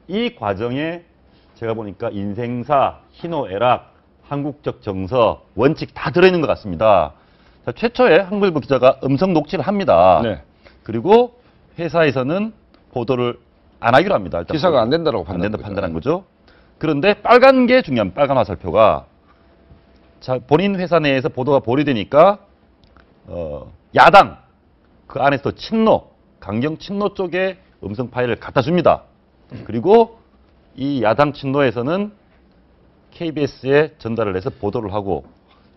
이 과정에 제가 보니까 인생사, 희노애락, 한국적 정서, 원칙 다 들어있는 것 같습니다. 자, 최초에 한국일보 기자가 음성 녹취를 합니다. 네. 그리고 회사에서는 보도를 안 하기로 합니다. 일단 기사가 안 된다고 판단한 거죠. 그런데 빨간 게 중요한 빨간 화살표가 자, 본인 회사 내에서 보도가 보류되니까 야당 그 안에서 친노, 강경 친노 쪽에 음성 파일을 갖다 줍니다. 그리고 이 야당 친노에서는 KBS에 전달을 해서 보도를 하고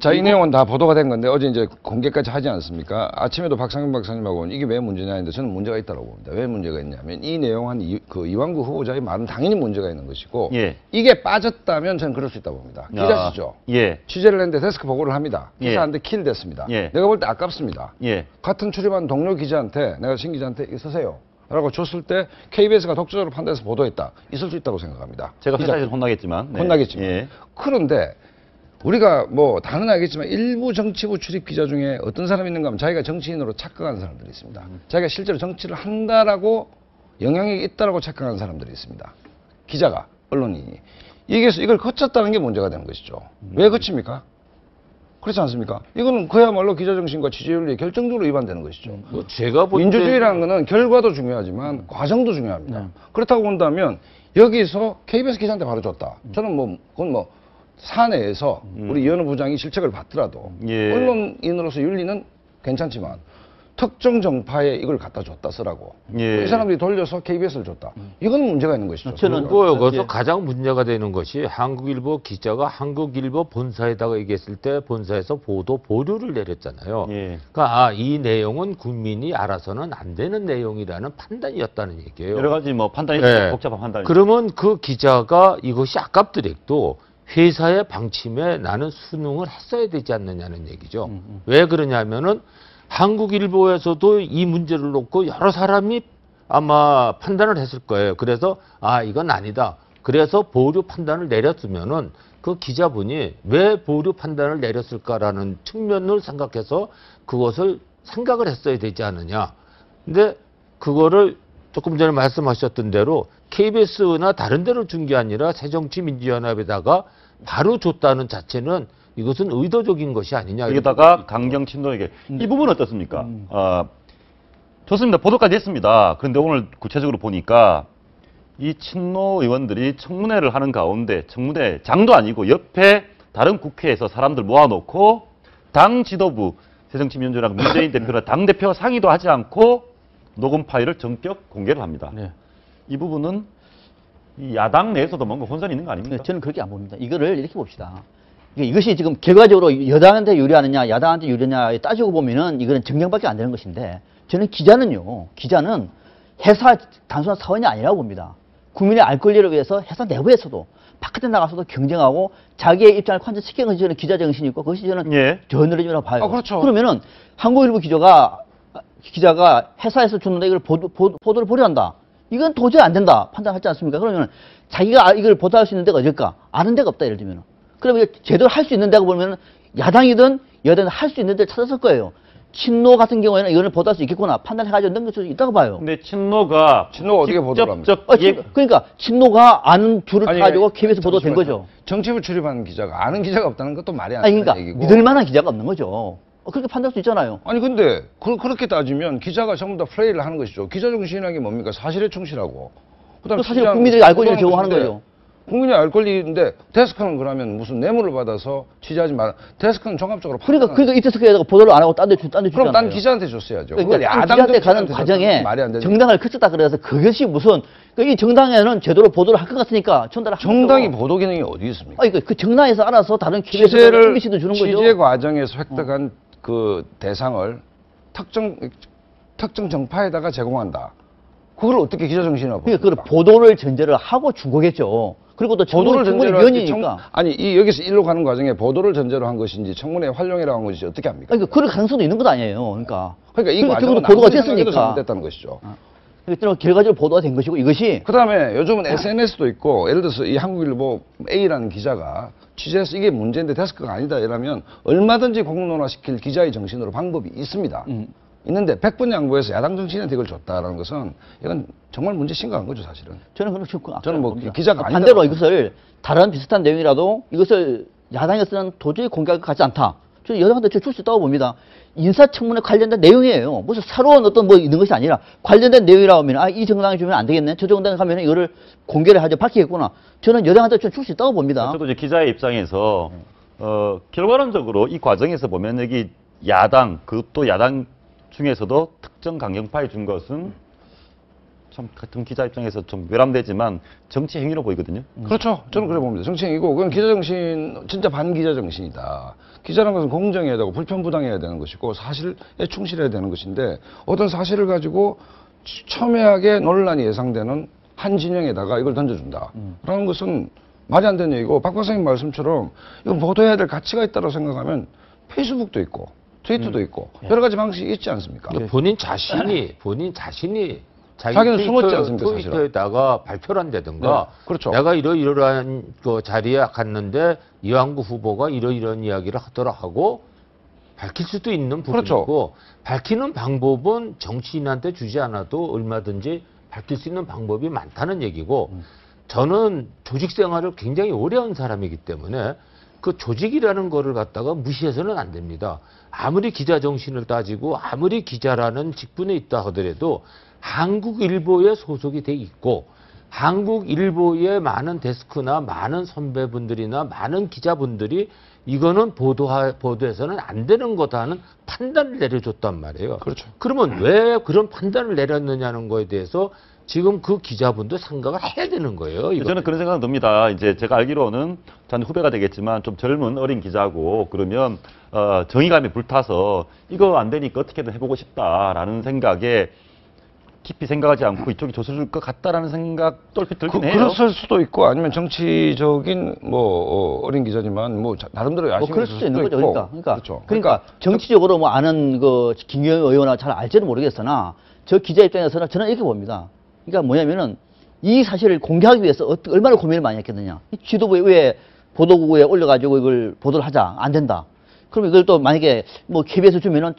자, 이 내용은 다 보도가 된 건데 어제 이제 공개까지 하지 않습니까? 아침에도 박상현 박사님하고는 이게 왜 문제냐 했는데 저는 문제가 있다고 봅니다. 왜 문제가 있냐면 이 내용한 이완구 후보자의 말은 당연히 문제가 있는 것이고 예. 이게 빠졌다면 저는 그럴 수 있다고 봅니다. 기자시죠? 예. 취재를 했는데 데스크 보고를 합니다. 예. 기사한테 킬 됐습니다. 예. 내가 볼 때 아깝습니다. 예. 같은 출입한 동료 기자한테 내가 신 기자한테 이거 쓰세요 라고 줬을 때 KBS가 독자적으로 판단해서 보도했다. 있을 수 있다고 생각합니다. 제가 회사에서 혼나겠지만. 네. 혼나겠지만. 예. 그런데 우리가 뭐 다는 알겠지만 일부 정치부 출입 기자 중에 어떤 사람이 있는가 하면 자기가 정치인으로 착각하는 사람들이 있습니다. 자기가 실제로 정치를 한다라고 영향력이 있다라고 착각하는 사람들이 있습니다. 기자가, 언론인이. 이걸 거쳤다는 게 문제가 되는 것이죠. 왜 거칩니까? 그렇지 않습니까? 이거는 그야말로 기자정신과 취재윤리에 결정적으로 위반되는 것이죠. 제가 볼 민주주의라는 거는 결과도 중요하지만 과정도 중요합니다. 그렇다고 본다면 여기서 KBS 기자한테 바로 줬다. 저는 뭐 그건 뭐 사내에서 우리 이현우 부장이 실책을 받더라도 예. 언론인으로서 윤리는 괜찮지만 특정 정파에 이걸 갖다 줬다 쓰라고. 예. 이 사람들이 돌려서 KBS를 줬다. 이건 문제가 있는 것이죠. 저는 여기서 가장 문제가 되는 것이 한국일보 기자가 한국일보 본사에다가 얘기했을 때 본사에서 보도 보류를 내렸잖아요. 예. 그러니까 이 내용은 국민이 알아서는 안 되는 내용이라는 판단이었다는 얘기예요. 여러 가지 뭐 판단이 네. 복잡한 판단이. 그러면 그 기자가 이것이 아깝더라도 회사의 방침에 나는 순응을 했어야 되지 않느냐는 얘기죠. 왜 그러냐면은 한국일보에서도 이 문제를 놓고 여러 사람이 아마 판단을 했을 거예요. 그래서 이건 아니다. 그래서 보류 판단을 내렸으면은 그 기자분이 왜 보류 판단을 내렸을까라는 측면을 생각해서 그것을 생각을 했어야 되지 않느냐. 근데 그거를 조금 전에 말씀하셨던 대로 KBS나 다른 데로 준 게 아니라 새정치민주연합에다가 바로 줬다는 자체는 이것은 의도적인 것이 아니냐. 여기다가 강경 친노에게 이 부분은 어떻습니까? 좋습니다. 보도까지 했습니다. 그런데 오늘 구체적으로 보니까 이 친노 의원들이 청문회를 하는 가운데 청문회 장도 아니고 옆에 다른 국회에서 사람들 모아놓고 당 지도부 새정치민주연합 문재인 대표나 당대표 상의도 하지 않고 녹음 파일을 전격 공개를 합니다. 네. 이 부분은 이 야당 내에서도 뭔가 혼선이 있는 거 아닙니까? 네, 저는 그렇게 안 봅니다. 이거를 이렇게 봅시다. 이것이 지금 결과적으로 여당한테 유리하느냐, 야당한테 유리하느냐 따지고 보면은 이거는 정쟁밖에 안 되는 것인데 저는 기자는 회사 단순한 사원이 아니라고 봅니다. 국민의 알 권리를 위해서 회사 내부에서도 바깥에 나가서도 경쟁하고 자기의 입장을 관철시키는 것이 저는 기자 정신이 있고 그것이 저는 저널리즘이라고 봐요. 그렇죠. 그러면은 한국일보 기자가 회사에서 주는데 이걸 보도를 보류한다. 이건 도저히 안 된다. 판단하지 않습니까? 그러면 자기가 이걸 보도할 수 있는 데가 어딜까? 아는 데가 없다. 예를 들면. 그러면 제대로 할 수 있는 데가 보면 야당이든 여당이든 할 수 있는 데를 찾았을 거예요. 친노 같은 경우에는 이거를 보도할 수 있겠구나. 판단해가지고 넘길 수 있다고 봐요. 근데 친노가 어떻게 보도를 합니까? 그러니까 친노가 아는 줄을 타가지고 KBS 보도된 거죠. 정치부 출입하는 기자가 아는 기자가 없다는 것도 말이 안 되는 그러니까 얘기고. 믿을 만한 기자가 없는 거죠. 그렇게 판단할 수 있잖아요. 아니 근데 그렇게 따지면 기자가 전부 다 플레이를 하는 것이죠. 기자 정신이라는 게 뭡니까? 사실에 충실하고. 그다음에 사실 국민들이 알 권리를 제공하는 거죠. 국민이 알 권리인데 데스크는 그러면 무슨 뇌물을 받아서 취재하지 마라. 데스크는 종합적으로 그러니까 이 데스크에다가 보도를 안 하고 딴 데 주잖아요. 그럼 딴 기자한테 줬어야죠. 그러니까 기자한테 가는 과정에 정당을 거쳤다 그래서 그것이 무슨 이 정당에는 제대로 보도를 할 것 같으니까 전달을 정당이 보도 기능이 어디 있습니까? 그 정당에서 알아서 다른 KBS나 MBC도 주는 거죠. 취재 과정에서 획득한 그 대상을 특정 정파에다가 제공한다. 그걸 어떻게 기자 정신이라고 그러니까 그걸 보도를 전제를 하고 준 거겠죠. 그리고 또 보도를 전제로 위원이니까. 여기서 일로 가는 과정에 보도를 전제로 한 것인지 청문회 활용이라고 한 것인지 어떻게 합니까? 그러니까 그럴 가능성도 있는 것 아니에요. 그러니까 이 과정은 보도가 됐으니까 잘못됐다는 것이죠. 그러니까 결과적으로 보도가 된 것이고 이것이 그다음에 요즘은 SNS도 있고 예를 들어서 이 한국일보 A라는 기자가 취재해서 이게 문제인데 데스크가 아니다 이러면 얼마든지 공론화시킬 기자의 정신으로 방법이 있습니다. 있는데 100번 양보해서 야당 정치인한테 이걸 줬다라는 것은 이건 정말 문제 심각한 거죠, 사실은. 저는 그런 저는 뭐 기자가 아니다. 반대로 이것을 다른 비슷한 내용이라도 이것을 야당에서는 도저히 공개할 것 같지 않다. 저는 여당한테 줄 수 있다고 봅니다. 인사청문회 관련된 내용이에요. 무슨 새로운 어떤 뭐 있는 것이 아니라 관련된 내용이라고 하면 이 정당이 주면 안 되겠네. 저 정당에 가면 이거를 공개를 하죠. 밝히겠구나. 저는 여당한테 줄 수 있다고 봅니다. 저도 이제 기자의 입장에서 결과론적으로 이 과정에서 보면 여기 야당, 그것도 야당 중에서도 특정 강경파에 준 것은 참 같은 기자 입장에서 좀 외람되지만 정치 행위로 보이거든요. 그렇죠. 저는 그래 봅니다. 정치행위고, 그건 기자 정신, 진짜 반기자 정신이다. 기자라는 것은 공정해야 되고, 불편부당해야 되는 것이고, 사실에 충실해야 되는 것인데, 어떤 사실을 가지고 첨예하게 논란이 예상되는 한 진영에다가 이걸 던져준다. 라는 것은 말이 안 되는 얘기고, 박 박사님 말씀처럼, 이거 보도해야 될 가치가 있다고 생각하면, 페이스북도 있고, 트위터도 있고, 여러 가지 방식이 있지 않습니까? 그러니까 본인 자신이 자기 자기는 숨었지 않습니까, 사실은? 트위터에다가 발표를 한다든가 네, 그렇죠. 내가 이러이러한 그 자리에 갔는데 이완구 후보가 이러이러한 이야기를 하더라 하고 밝힐 수도 있는 부분이고 그렇죠. 밝히는 방법은 정치인한테 주지 않아도 얼마든지 밝힐 수 있는 방법이 많다는 얘기고 저는 조직 생활을 굉장히 오래 한 사람이기 때문에 그 조직이라는 거를 갖다가 무시해서는 안 됩니다. 아무리 기자 정신을 따지고 아무리 기자라는 직분에 있다 하더라도 한국일보에 소속이 돼 있고 한국일보의 많은 데스크나 많은 선배분들이나 많은 기자분들이 이거는 보도해서는 안 되는 거다 하는 판단을 내려줬단 말이에요. 그렇죠. 그러면 왜 그런 판단을 내렸느냐는 거에 대해서 지금 그 기자분도 생각을 해야 되는 거예요. 이거. 저는 그런 생각은 듭니다. 이제 제가 알기로는 전 후배가 되겠지만 좀 젊은 어린 기자고 그러면 정의감이 불타서 이거 안 되니까 어떻게든 해보고 싶다라는 생각에 깊이 생각하지 않고 이쪽이 조서줄 것 같다라는 생각 똘핏 들긴 해요. 그랬을 수도 있고 아니면 정치적인 뭐 어린 기자지만 뭐 나름대로 야심이 그럴 있을 수도 있는 거죠. 있고. 그러니까 그렇죠. 그러니까 정치적으로 뭐 아는 그 김경영 의원이나 잘 알지는 모르겠으나 저 기자 입장에서는 저는 이렇게 봅니다. 그러니까 뭐냐면은 이 사실을 공개하기 위해서 얼마나 고민을 많이 했겠느냐. 이 지도부에 왜 보도국에 올려가지고 이걸 보도를 하자. 안 된다. 그럼 이걸 또 만약에 뭐 KBS 주면은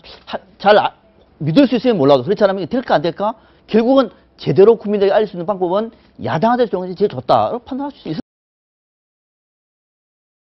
믿을 수 있으면 몰라도 그렇지 않으면 될까 안 될까? 결국은 제대로 국민들에게 알릴 수 있는 방법은 야당한테 주는 것이 제일 좋다. 판단할 수 있어요.